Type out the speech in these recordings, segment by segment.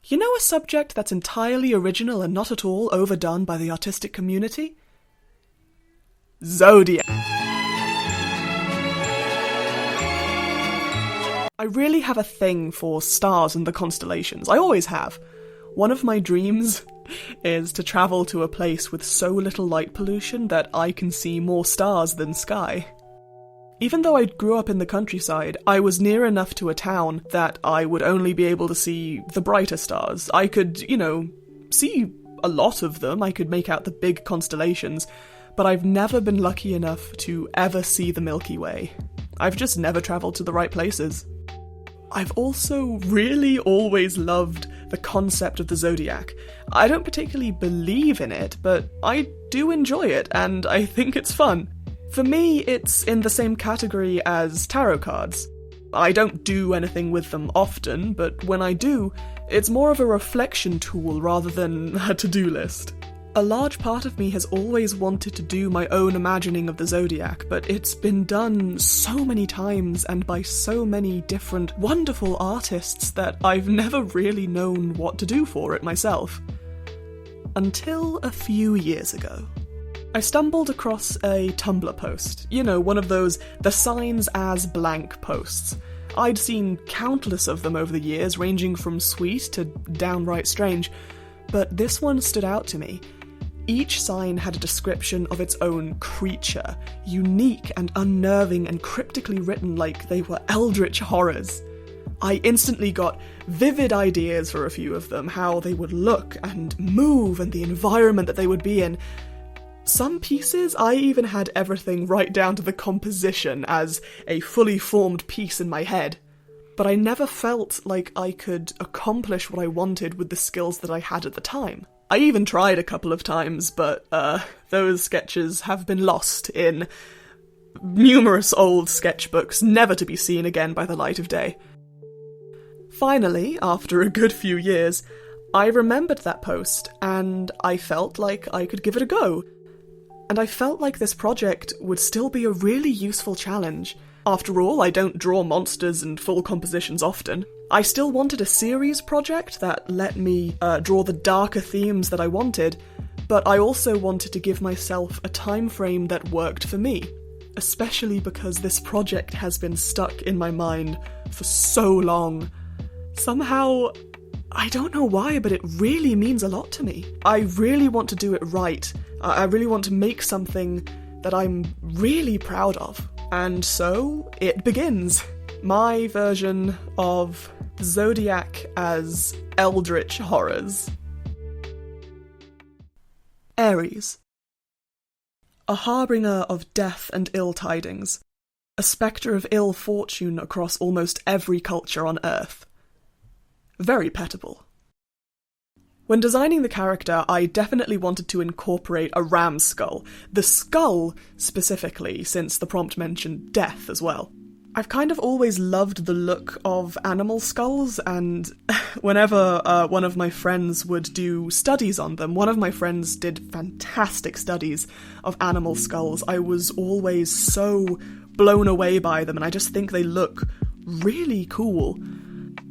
You know a subject that's entirely original and not at all overdone by the artistic community? Zodiac. I really have a thing for stars and the constellations. I always have. One of my dreams is to travel to a place with so little light pollution that I can see more stars than sky. Even though I grew up in the countryside, I was near enough to a town that I would only be able to see the brighter stars. I could, see a lot of them, I could make out the big constellations, but I've never been lucky enough to ever see the Milky Way. I've just never travelled to the right places. I've also really always loved the concept of the Zodiac. I don't particularly believe in it, but I do enjoy it, and I think it's fun. For me, it's in the same category as tarot cards. I don't do anything with them often, but when I do, it's more of a reflection tool rather than a to-do list. A large part of me has always wanted to do my own imagining of the Zodiac, but it's been done so many times and by so many different wonderful artists that I've never really known what to do for it myself. Until a few years ago. I stumbled across a Tumblr post, one of those the signs as blank posts. I'd seen countless of them over the years, ranging from sweet to downright strange, but this one stood out to me. Each sign had a description of its own creature, unique and unnerving and cryptically written like they were eldritch horrors. I instantly got vivid ideas for a few of them, how they would look and move and the environment that they would be in. Some pieces, I even had everything right down to the composition as a fully formed piece in my head. But I never felt like I could accomplish what I wanted with the skills that I had at the time. I even tried a couple of times, but those sketches have been lost in numerous old sketchbooks, never to be seen again by the light of day. Finally, after a good few years, I remembered that post, and I felt like I could give it a go. And I felt like this project would still be a really useful challenge. After all, I don't draw monsters and full compositions often. I still wanted a series project that let me draw the darker themes that I wanted, but I also wanted to give myself a time frame that worked for me, especially because this project has been stuck in my mind for so long. Somehow, I don't know why, but it really means a lot to me. I really want to do it right. I really want to make something that I'm really proud of. And so, it begins. My version of Zodiac as eldritch horrors. Aries. A harbinger of death and ill tidings. A spectre of ill fortune across almost every culture on Earth. Very pettable. When designing the character, I definitely wanted to incorporate a ram skull. The skull, specifically, since the prompt mentioned death as well. I've kind of always loved the look of animal skulls, and whenever one of my friends would do studies on them, one of my friends did fantastic studies of animal skulls. I was always so blown away by them, and I just think they look really cool.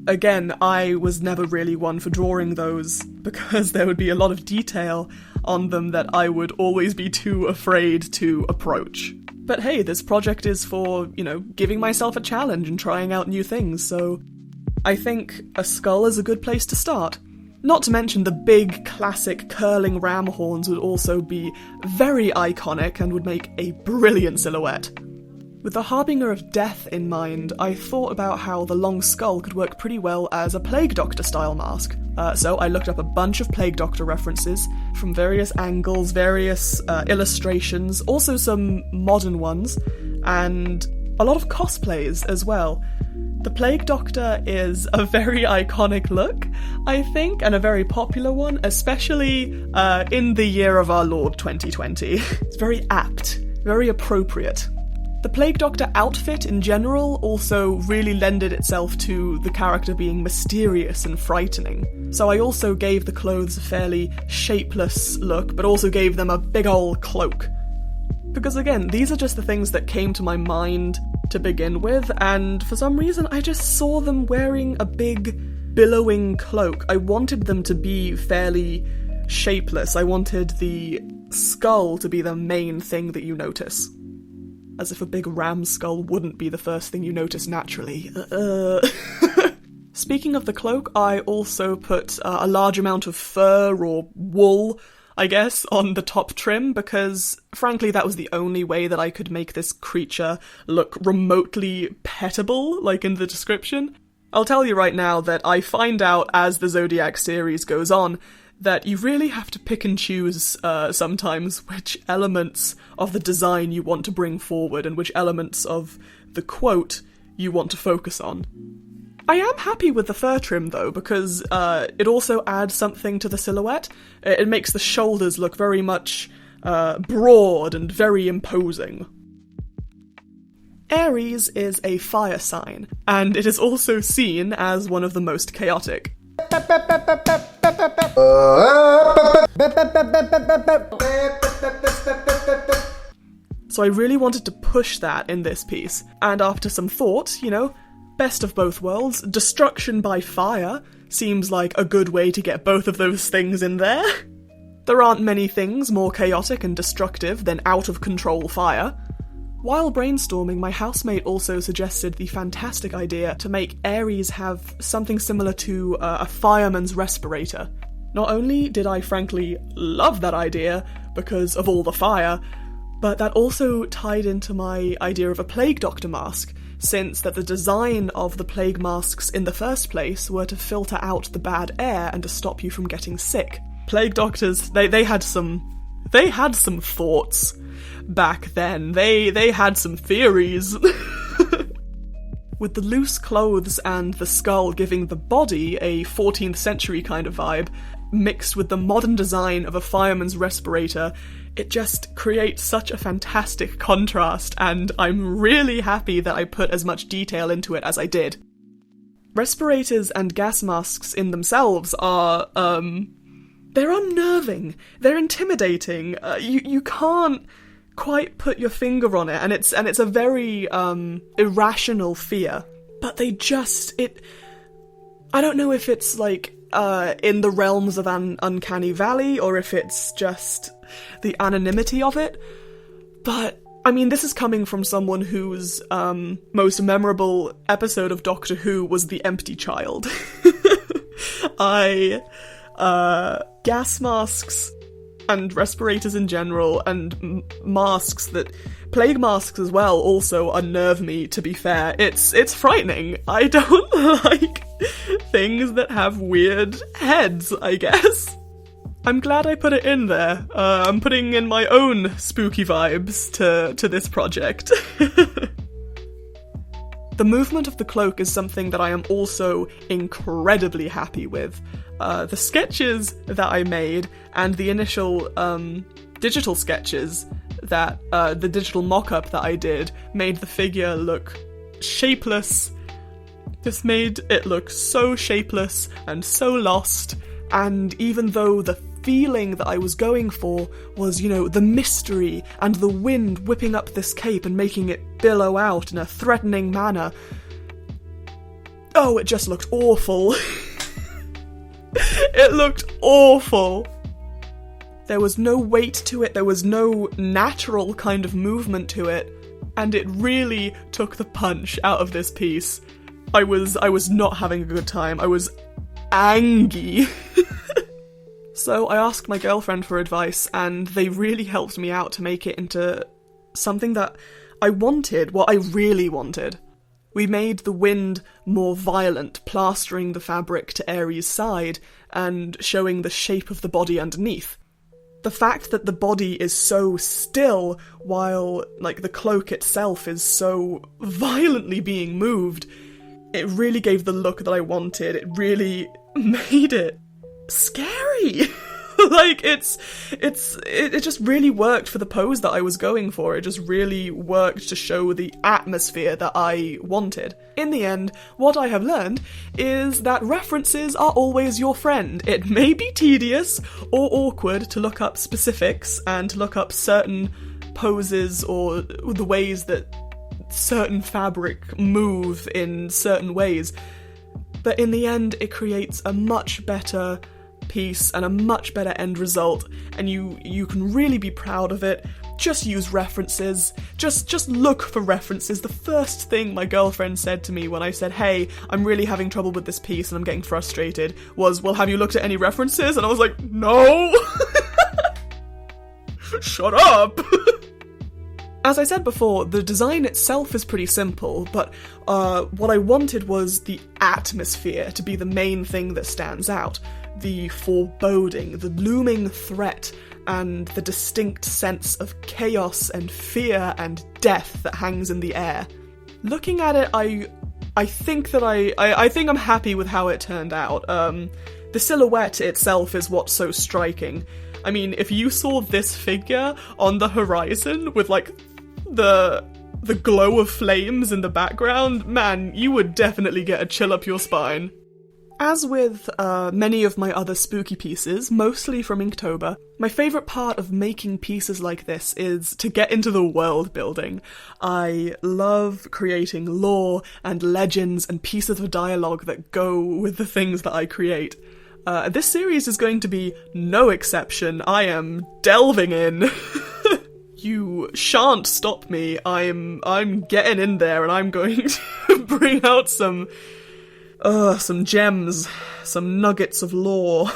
Again, I was never really one for drawing those, because there would be a lot of detail on them that I would always be too afraid to approach. But hey, this project is for, giving myself a challenge and trying out new things, so I think a skull is a good place to start. Not to mention the big, classic curling ram horns would also be very iconic and would make a brilliant silhouette. With the harbinger of death in mind, I thought about how the long skull could work pretty well as a Plague Doctor-style mask. So I looked up a bunch of Plague Doctor references from various angles, various illustrations, also some modern ones, and a lot of cosplays as well. The Plague Doctor is a very iconic look, I think, and a very popular one, especially in the year of our Lord 2020. It's very apt, very appropriate. The Plague Doctor outfit in general also really lended itself to the character being mysterious and frightening. So I also gave the clothes a fairly shapeless look, but also gave them a big ol' cloak. Because again, these are just the things that came to my mind to begin with, and for some reason I just saw them wearing a big billowing cloak, I wanted them to be fairly shapeless. I wanted the skull to be the main thing that you notice. As if a big ram skull wouldn't be the first thing you notice naturally. Speaking of the cloak, I also put a large amount of fur or wool, I guess, on the top trim, because frankly that was the only way that I could make this creature look remotely pettable, like in the description. I'll tell you right now that I find out as the Zodiac series goes on that you really have to pick and choose sometimes which elements of the design you want to bring forward and which elements of the quote you want to focus on. I am happy with the fur trim though, because it also adds something to the silhouette. It makes the shoulders look very much broad and very imposing. Aries is a fire sign, and it is also seen as one of the most chaotic. So I really wanted to push that in this piece, and after some thought, best of both worlds, destruction by fire seems like a good way to get both of those things in there. There aren't many things more chaotic and destructive than out-of-control fire. While brainstorming, my housemate also suggested the fantastic idea to make Aries have something similar to a fireman's respirator. Not only did I frankly love that idea because of all the fire, but that also tied into my idea of a plague doctor mask, since that the design of the plague masks in the first place were to filter out the bad air and to stop you from getting sick. Plague doctors, they had some thoughts back then. They had some theories. With the loose clothes and the skull giving the body a 14th century kind of vibe, mixed with the modern design of a fireman's respirator, it just creates such a fantastic contrast, and I'm really happy that I put as much detail into it as I did. Respirators and gas masks in themselves are, they're unnerving, they're intimidating, you can't quite put your finger on it, and it's a very, irrational fear. But they just, I don't know if it's like, in the realms of an uncanny valley, or if it's just the anonymity of it, but I mean, this is coming from someone whose most memorable episode of Doctor Who was The Empty Child. Gas masks and respirators in general, and masks that, plague masks as well, also unnerve me, to be fair. It's frightening. I don't like things that have weird heads, I guess. I'm glad I put it in there. I'm putting in my own spooky vibes to this project. The movement of the cloak is something that I am also incredibly happy with. The sketches that I made and the initial digital sketches that the digital mock-up that I did made the figure look shapeless. Just made it look so shapeless and so lost, and even though the feeling that I was going for was, the mystery and the wind whipping up this cape and making it billow out in a threatening manner, oh, it just looked awful. It looked awful. There was no weight to it, there was no natural kind of movement to it, and it really took the punch out of this piece. I was not having a good time. I was angry. So I asked my girlfriend for advice, and they really helped me out to make it into something that I wanted, what I really wanted. We made the wind more violent, plastering the fabric to Aries' side, and showing the shape of the body underneath. The fact that the body is so still, while, the cloak itself is so violently being moved, it really gave the look that I wanted. It really made it scary. It just really worked for the pose that I was going for. It just really worked to show the atmosphere that I wanted. In the end, what I have learned is that references are always your friend. It may be tedious or awkward to look up specifics and to look up certain poses or the ways that certain fabric move in certain ways, but in the end it creates a much better piece and a much better end result, and you can really be proud of it. Just use references. Just look for references. The first thing my girlfriend said to me when I said, hey, I'm really having trouble with this piece and I'm getting frustrated, was, well, have you looked at any references? And I was like, no! Shut up! As I said before, the design itself is pretty simple, but what I wanted was the atmosphere to be the main thing that stands out. The foreboding, the looming threat, and the distinct sense of chaos and fear and death that hangs in the air. Looking at it, I think that I think I'm happy with how it turned out. The silhouette itself is what's so striking. I mean, if you saw this figure on the horizon with, like, the glow of flames in the background, man, you would definitely get a chill up your spine. As with many of my other spooky pieces, mostly from Inktober, my favourite part of making pieces like this is to get into the world building. I love creating lore and legends and pieces of dialogue that go with the things that I create. This series is going to be no exception. I am delving in. You shan't stop me. I'm getting in there, and I'm going to bring out some gems, some nuggets of lore.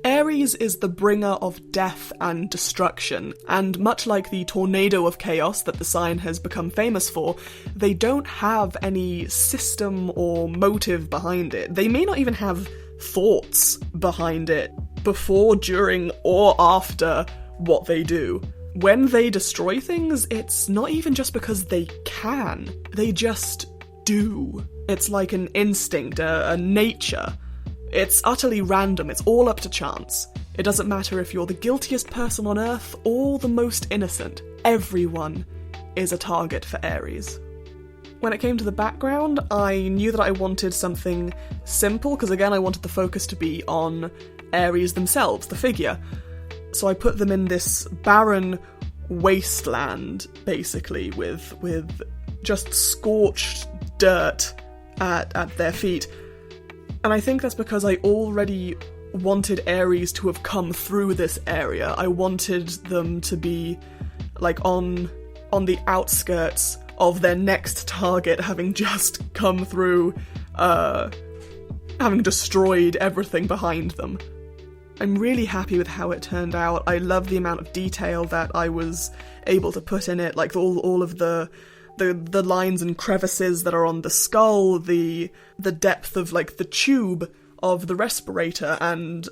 Aries is the bringer of death and destruction, and much like the tornado of chaos that the sign has become famous for, they don't have any system or motive behind it. They may not even have thoughts behind it, before, during, or after what they do. When they destroy things, it's not even just because they can, they just do. It's like an instinct, a nature. It's utterly random, it's all up to chance. It doesn't matter if you're the guiltiest person on Earth or the most innocent. Everyone is a target for Aries. When it came to the background, I knew that I wanted something simple, because again I wanted the focus to be on Aries themselves, the figure. So I put them in this barren wasteland, basically, with just scorched dirt at their feet. And I think that's because I already wanted Aries to have come through this area. I wanted them to be, like, on the outskirts of their next target, having just come through, having destroyed everything behind them. I'm really happy with how it turned out. I love the amount of detail that I was able to put in it, like all of the lines and crevices that are on the skull, the depth of, like, the tube of the respirator, and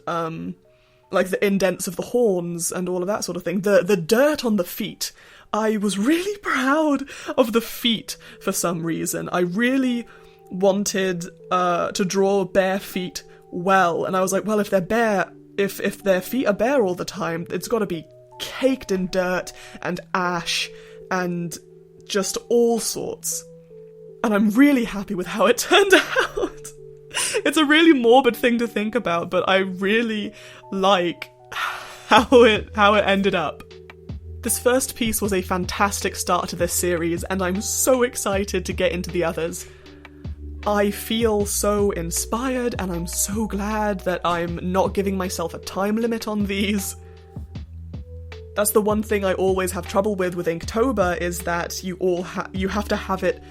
like the indents of the horns and all of that sort of thing. The dirt on the feet. I was really proud of the feet for some reason. I really wanted to draw bare feet well, and I was like, well, if they're bare, if their feet are bare all the time, it's got to be caked in dirt and ash and just all sorts. And I'm really happy with how it turned out. It's a really morbid thing to think about, but I really like how it ended up. This first piece was a fantastic start to this series, and I'm so excited to get into the others. I feel so inspired, and I'm so glad that I'm not giving myself a time limit on these. That's the one thing I always have trouble with Inktober, is that you have to have it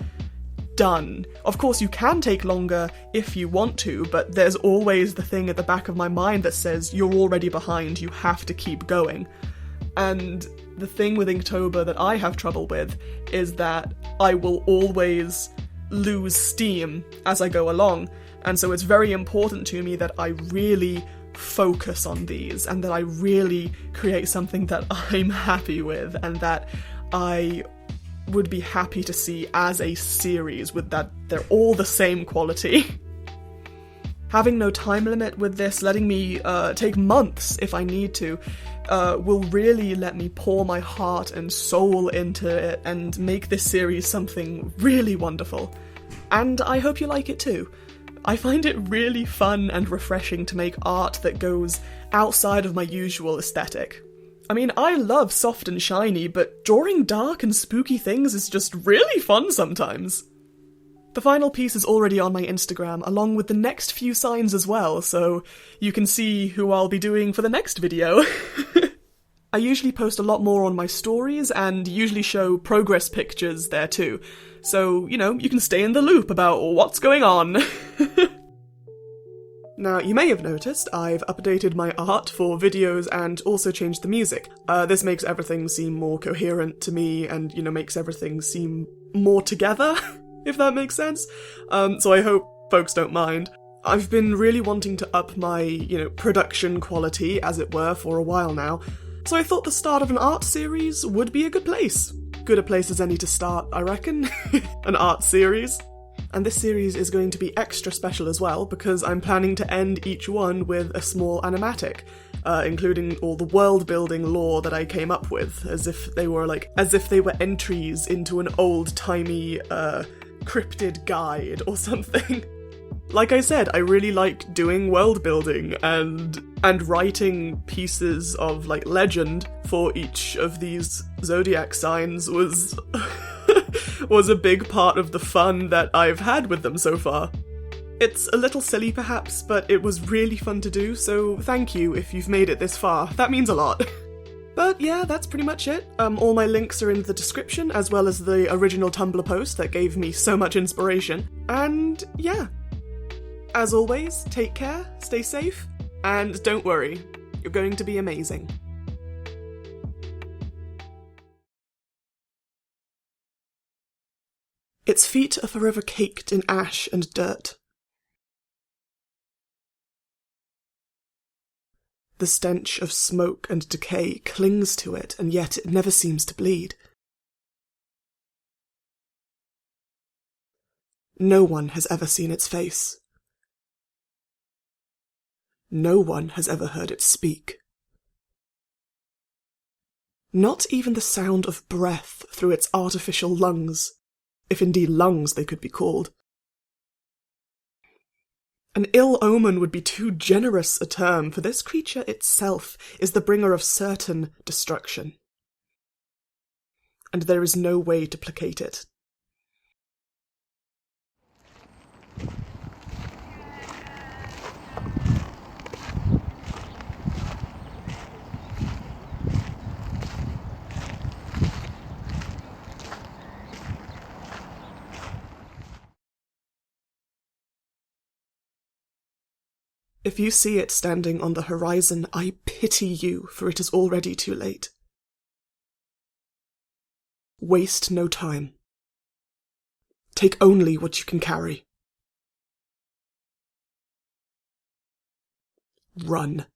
done. Of course, you can take longer if you want to, but there's always the thing at the back of my mind that says, you're already behind, you have to keep going. And the thing with Inktober that I have trouble with is that I will always lose steam as I go along, and so it's very important to me that I really focus on these, and that I really create something that I'm happy with, and that I would be happy to see as a series, with that they're all the same quality. Having no time limit with this, letting me take months if I need to, will really let me pour my heart and soul into it and make this series something really wonderful. And I hope you like it too. I find it really fun and refreshing to make art that goes outside of my usual aesthetic. I mean, I love soft and shiny, but drawing dark and spooky things is just really fun sometimes. The final piece is already on my Instagram, along with the next few signs as well, so you can see who I'll be doing for the next video. I usually post a lot more on my stories, and usually show progress pictures there too, so, you know, you can stay in the loop about what's going on. Now, you may have noticed I've updated my art for videos and also changed the music. This makes everything seem more coherent to me and, you know, makes everything seem more together, if that makes sense. So I hope folks don't mind. I've been really wanting to up my, you know, production quality, as it were, for a while now, so I thought the start of an art series would be a good place. Good a place as any to start, I reckon. An art series. And this series is going to be extra special as well, because I'm planning to end each one with a small animatic, including all the world-building lore that I came up with, as if they were entries into an old-timey, cryptid guide or something. Like I said, I really like doing world-building and writing pieces of, like, legend for each of these zodiac signs was was a big part of the fun that I've had with them so far. It's a little silly perhaps, but it was really fun to do, so thank you if you've made it this far. That means a lot. But yeah, that's pretty much it. All my links are in the description, as well as the original Tumblr post that gave me so much inspiration. And yeah. As always, take care, stay safe, and don't worry, you're going to be amazing. Its feet are forever caked in ash and dirt. The stench of smoke and decay clings to it, and yet it never seems to bleed. No one has ever seen its face. No one has ever heard it speak. Not even the sound of breath through its artificial lungs, if indeed lungs they could be called. An ill omen would be too generous a term, for this creature itself is the bringer of certain destruction. And there is no way to placate it. If you see it standing on the horizon, I pity you, for it is already too late. Waste no time. Take only what you can carry. Run.